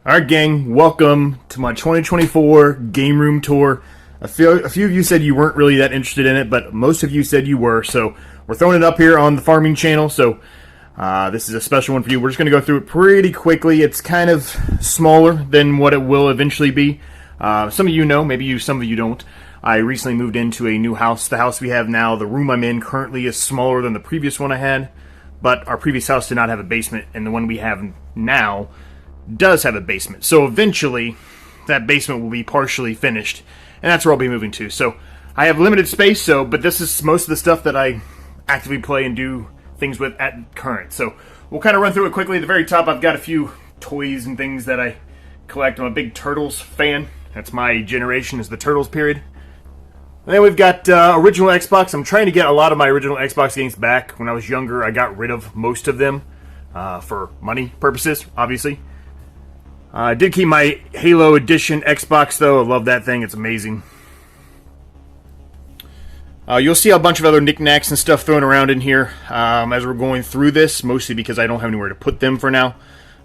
Alright gang, welcome to my 2024 Game Room Tour. A few of you said you weren't really that interested in it, but most of you said you were, so we're throwing it up here on the farming channel, so this is a special one for you. We're just going to go through it pretty quickly. It's kind of smaller than what it will eventually be. Some of you know, maybe some of you don't. I recently moved into a new house. The house we have now, the room I'm in currently is smaller than the previous one I had, but our previous house did not have a basement, and the one we have now does have a basement. So eventually that basement will be partially finished, and that's where I'll be moving to. So I have limited space, but this is most of the stuff that I actively play and do things with at current. So we'll kind of run through it quickly. At the very top, I've got a few toys and things that I collect. I'm a big Turtles fan. That's my generation, is the Turtles period. And then we've got original Xbox. I'm trying to get a lot of my original Xbox games back. When I was younger, I got rid of most of them for money purposes, obviously. I did keep my Halo Edition Xbox, though. I love that thing. It's amazing. You'll see a bunch of other knickknacks and stuff thrown around in here as we're going through this, mostly because I don't have anywhere to put them for now.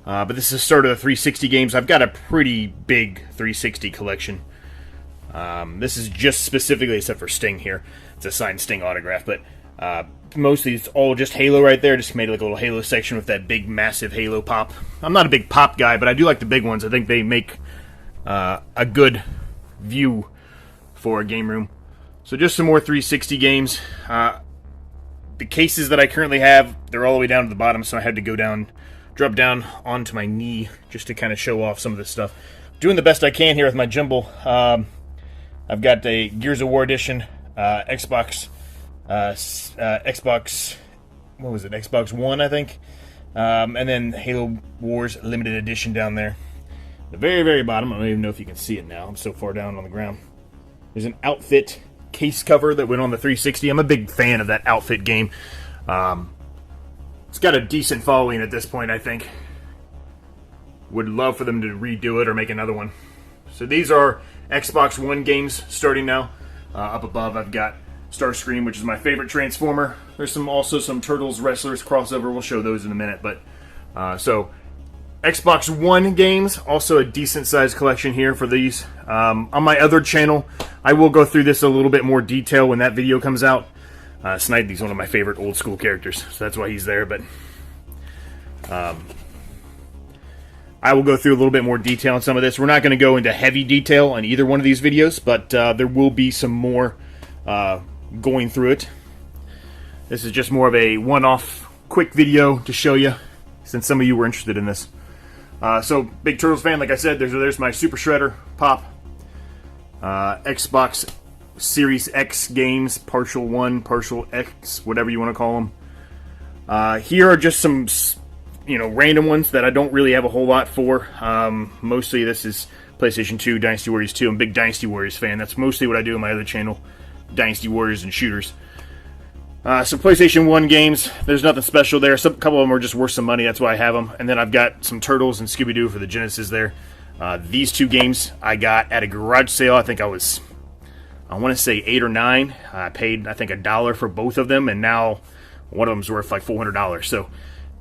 But this is the start of the 360 games. I've got a pretty big 360 collection. This is just specifically, except for Sting here. It's a signed Sting autograph, but mostly it's all just Halo right there. Just made like a little Halo section with that big, massive Halo pop. I'm not a big pop guy, but I do like the big ones. I think they make a good view for a game room. So just some more 360 games. The cases that I currently have, they're all the way down to the bottom, so I had to drop down onto my knee just to kind of show off some of this stuff. Doing the best I can here with my jumble. I've got a Gears of War edition, Xbox, what was it, Xbox One, I think, and then Halo Wars Limited Edition down there. The very, very bottom, I don't even know if you can see it now, I'm so far down on the ground. There's an Outfit case cover that went on the 360. I'm a big fan of that Outfit game. It's got a decent following at this point, I think. Would love for them to redo it or make another one. So these are Xbox One games starting now. Up above I've got Starscream, which is my favorite Transformer. There's also some Turtles Wrestlers crossover. We'll show those in a minute. But so Xbox One games, also a decent sized collection here for these. On my other channel, I will go through this a little bit more detail when that video comes out. Snidely's one of my favorite old school characters, so that's why he's there. But I will go through a little bit more detail on some of this. We're not going to go into heavy detail on either one of these videos, but there will be some more going through it. This is just more of a one-off quick video to show you, since some of you were interested in this. So, big Turtles fan, like I said, there's my Super Shredder Pop. Xbox Series X games, Partial 1, Partial X, whatever you want to call them. Here are just some random ones that I don't really have a whole lot for. Mostly this is PlayStation 2, Dynasty Warriors 2. I'm a big Dynasty Warriors fan. That's mostly what I do on my other channel, Dynasty Warriors and shooters. Some PlayStation 1 games. There's nothing special there. A couple of them are just worth some money. That's why I have them. And then I've got some Turtles and Scooby-Doo for the Genesis there. These two games I got at a garage sale. I think I want to say 8 or 9. I paid, I think, $1 for both of them, and now one of them's worth like $400. So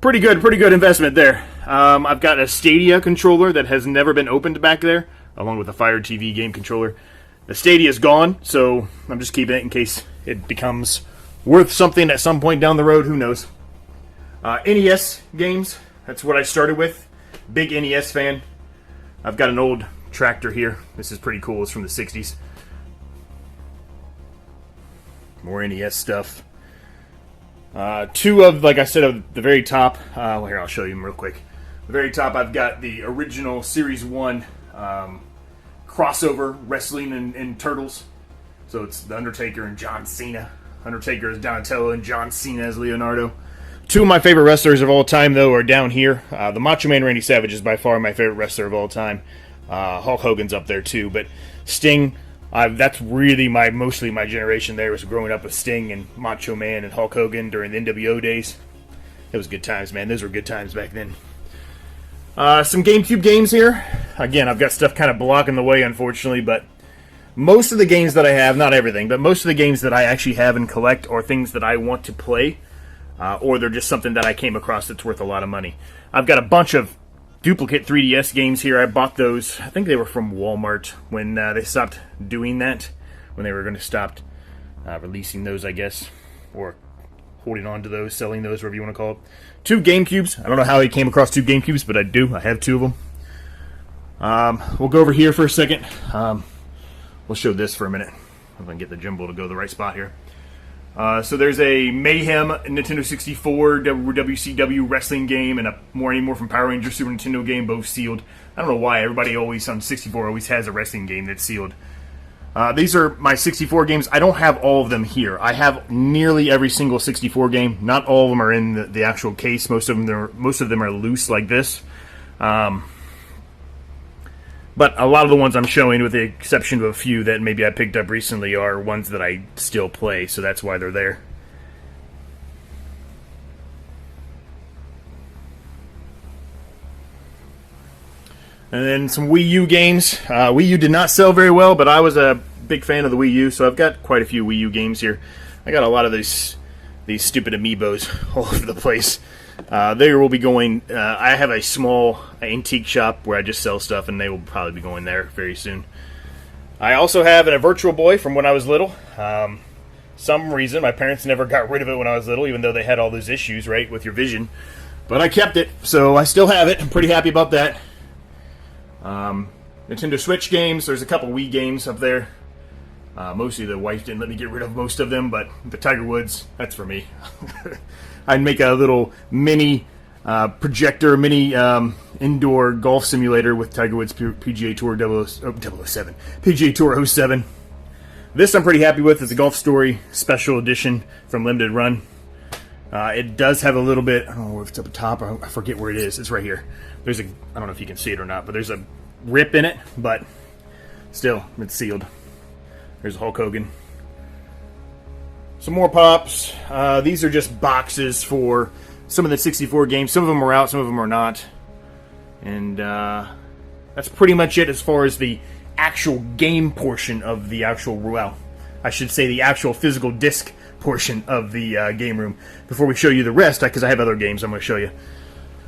pretty good investment there. I've got a Stadia controller that has never been opened back there, along with a Fire TV game controller. The Stadia is gone, so I'm just keeping it in case it becomes worth something at some point down the road. Who knows? NES games, that's what I started with. Big NES fan. I've got an old tractor here. This is pretty cool. It's from the 60s. More NES stuff. Two of, like I said, of the very top. Well, here, I'll show you them real quick. The very top, I've got the original Series 1 crossover wrestling and Turtles. So it's The Undertaker and John Cena. Undertaker is Donatello and John Cena as Leonardo. Two of my favorite wrestlers of all time, though, are down here. The Macho Man Randy Savage is by far my favorite wrestler of all time. Hulk Hogan's up there, too. But Sting, that's really mostly my generation there, was growing up with Sting and Macho Man and Hulk Hogan during the NWO days. It was good times, man. Those were good times back then. Some GameCube games here. Again, I've got stuff kind of blocking the way, unfortunately, but most of the games that I have, not everything, but most of the games that I actually have and collect are things that I want to play, or they're just something that I came across that's worth a lot of money. I've got a bunch of duplicate 3DS games here. I bought those. I think they were from Walmart when they stopped doing that. When they were going to stop releasing those, I guess. Or holding on to those, selling those, whatever you want to call it. 2 GameCubes. I don't know how I came across 2 GameCubes, but I do. I have 2 of them. We'll go over here for a second. We'll show this for a minute. If I can get the gimbal to go to the right spot here. So there's a Mayhem Nintendo 64 WCW wrestling game and a More from Power Rangers Super Nintendo game, both sealed. I don't know why everybody always on 64 always has a wrestling game that's sealed. These are my 64 games. I don't have all of them here. I have nearly every single 64 game. Not all of them are in the actual case. Most of them are loose like this. But a lot of the ones I'm showing, with the exception of a few that maybe I picked up recently, are ones that I still play, so that's why they're there. And then some Wii U games. Wii U did not sell very well, but I was a big fan of the Wii U, so I've got quite a few Wii U games here. I got a lot of these stupid amiibos all over the place. They will be going. I have a small antique shop where I just sell stuff, and they will probably be going there very soon. I also have a Virtual Boy from when I was little. Some reason my parents never got rid of it when I was little, even though they had all those issues, right, with your vision. But I kept it, so I still have it. I'm pretty happy about that. Nintendo Switch games. There's a couple Wii games up there. Mostly the wife didn't let me get rid of most of them, but the Tiger Woods, that's for me. I'd make a little mini projector, mini indoor golf simulator with Tiger Woods PGA Tour 007. PGA Tour 07. This I'm pretty happy with. It's a Golf Story Special Edition from Limited Run. It does have a little bit, I don't know if it's up top, I forget where it is. It's right here. I don't know if you can see it or not, but there's a rip in it, but still, it's sealed. There's Hulk Hogan. Some more pops. These are just boxes for some of the 64 games. Some of them are out, some of them are not. And that's pretty much it as far as the actual game portion of the actual, well, I should say the actual physical disc portion of the game room. Before we show you the rest, because I have other games I'm going to show you.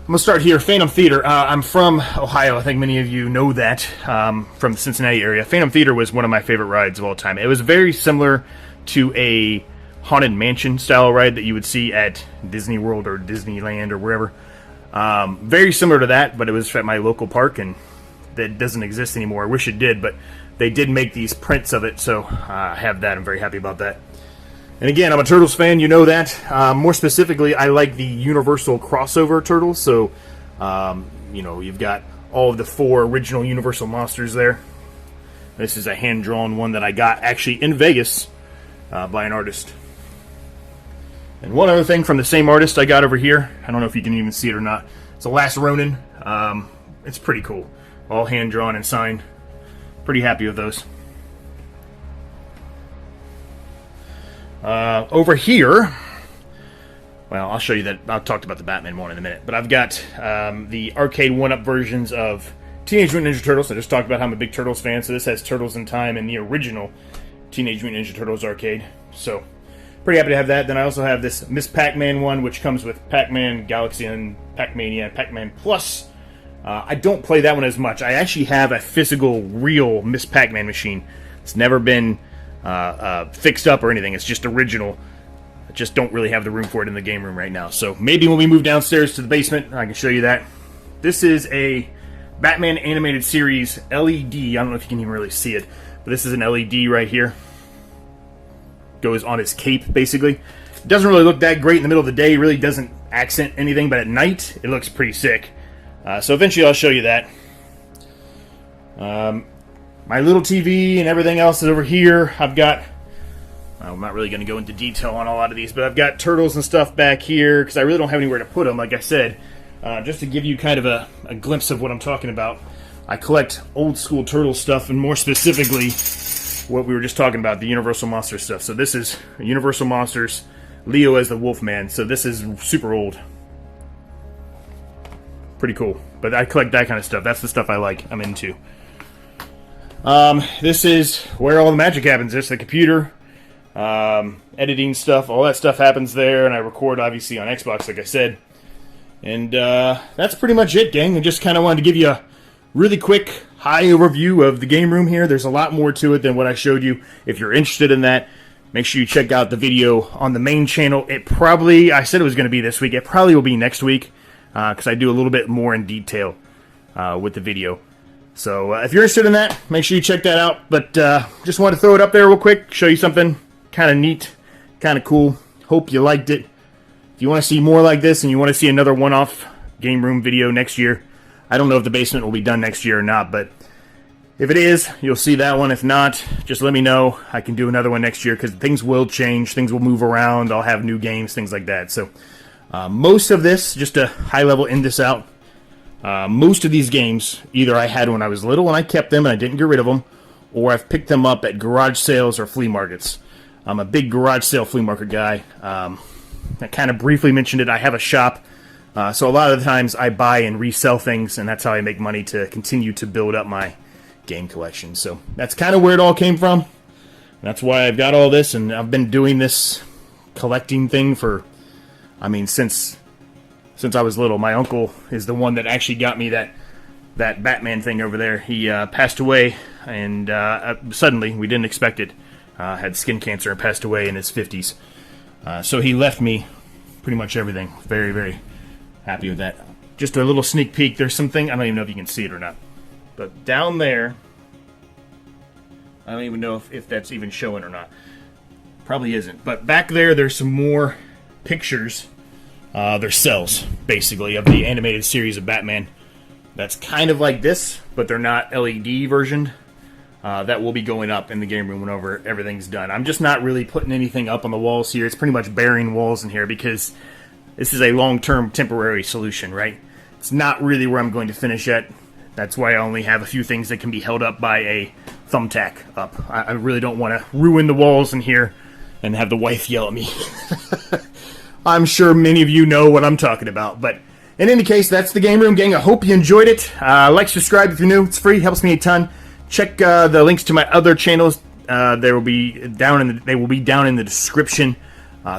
I'm going to start here. Phantom Theater. I'm from Ohio. I think many of you know that, from the Cincinnati area. Phantom Theater was one of my favorite rides of all time. It was very similar to a Haunted Mansion style ride that you would see at Disney World or Disneyland or wherever. Very similar to that, but it was at my local park, and that doesn't exist anymore. I wish it did, but they did make these prints of it, so I have that. I'm very happy about that. And again, I'm a Turtles fan, you know that. More specifically, I like the Universal crossover Turtles, so, you know, you've got all of the 4 original Universal monsters there. This is a hand-drawn one that I got, actually, in Vegas, by an artist. And one other thing from the same artist I got over here, I don't know if you can even see it or not, it's The Last Ronin. It's pretty cool. All hand-drawn and signed. Pretty happy with those. Over here, well, I'll show you that. I'll talk about the Batman one in a minute. But I've got the arcade 1-up versions of Teenage Mutant Ninja Turtles. I just talked about how I'm a big Turtles fan, so this has Turtles in Time and the original Teenage Mutant Ninja Turtles arcade. So, pretty happy to have that. Then I also have this Miss Pac-Man one, which comes with Pac-Man Galaxy and Pac-Mania and Pac-Man Plus. I don't play that one as much. I actually have a physical, real Miss Pac-Man machine. It's never been fixed up or anything. It's just original. I just don't really have the room for it in the game room right now. So maybe when we move downstairs to the basement, I can show you that. This is a Batman Animated Series LED. I don't know if you can even really see it, but this is an LED right here. Goes on his cape, basically. It doesn't really look that great in the middle of the day. It really doesn't accent anything, but at night, it looks pretty sick. So eventually I'll show you that. My little TV and everything else is over here. I've got, I'm not really going to go into detail on a lot of these, but I've got Turtles and stuff back here because I really don't have anywhere to put them, like I said. Just to give you kind of a glimpse of what I'm talking about, I collect old school Turtles stuff, and more specifically, what we were just talking about, the Universal Monsters stuff. So this is Universal Monsters, Leo as the Wolfman. So this is super old. Pretty cool. But I collect that kind of stuff. That's the stuff I like, I'm into. This is where all the magic happens. There's the computer, editing stuff, all that stuff happens there, and I record obviously on Xbox, like I said. And that's pretty much it, gang. I just kind of wanted to give you a really quick high overview of the game room here. There's a lot more to it than what I showed you. If you're interested in that, make sure you check out the video on the main channel. I said it was going to be this week. It probably will be next week because I do a little bit more in detail with the video. So if you're interested in that, make sure you check that out. But just wanted to throw it up there real quick, show you something kind of neat, kind of cool. Hope you liked it. If you want to see more like this and you want to see another one-off game room video next year, I don't know if the basement will be done next year or not, but if it is, you'll see that one. If not, just let me know. I can do another one next year because things will change. Things will move around. I'll have new games, things like that. So most of this, just to high-level end this out, most of these games, either I had when I was little and I kept them and I didn't get rid of them, or I've picked them up at garage sales or flea markets. I'm a big garage sale flea market guy. I kind of briefly mentioned it. I have a shop, so a lot of the times I buy and resell things, and that's how I make money to continue to build up my game collection. So that's kind of where it all came from. That's why I've got all this, and I've been doing this collecting thing for, since I was little. My uncle is the one that actually got me that Batman thing over there. He passed away, and suddenly, we didn't expect it. Had skin cancer and passed away in his 50s. So he left me pretty much everything. Very, very happy with that. Just a little sneak peek. There's something, I don't even know if you can see it or not. But down there, I don't even know if that's even showing or not. Probably isn't. But back there, there's some more pictures. They're cells, basically, of the animated series of Batman. That's kind of like this, but they're not LED versioned. That will be going up in the game room whenever everything's done. I'm just not really putting anything up on the walls here. It's pretty much burying walls in here because this is a long-term temporary solution, right? It's not really where I'm going to finish yet. That's why I only have a few things that can be held up by a thumbtack up. I really don't want to ruin the walls in here and have the wife yell at me. I'm sure many of you know what I'm talking about, but in any case, that's the game room, gang. I hope you enjoyed it. Like, subscribe if you're new. It's free. Helps me a ton. Check the links to my other channels. They will be down in the description.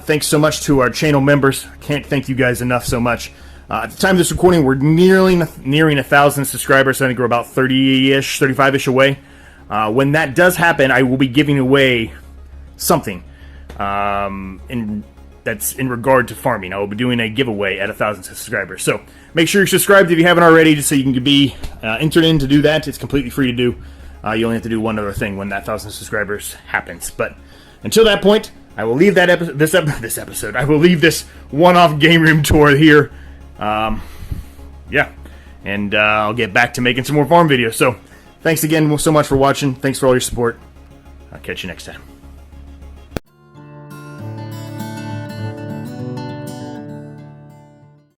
Thanks so much to our channel members. Can't thank you guys enough so much. At the time of this recording, we're nearing 1,000 subscribers. So I think we're about 30-ish, 35-ish away. When that does happen, I will be giving away something that's in regard to farming. I will be doing a giveaway at 1,000 subscribers. So make sure you're subscribed if you haven't already, just so you can be entered in to do that. It's completely free to do. You only have to do one other thing when that 1,000 subscribers happens. But until that point, I will leave this episode. I will leave this one-off game room tour here. Yeah, and I'll get back to making some more farm videos. So thanks again so much for watching. Thanks for all your support. I'll catch you next time.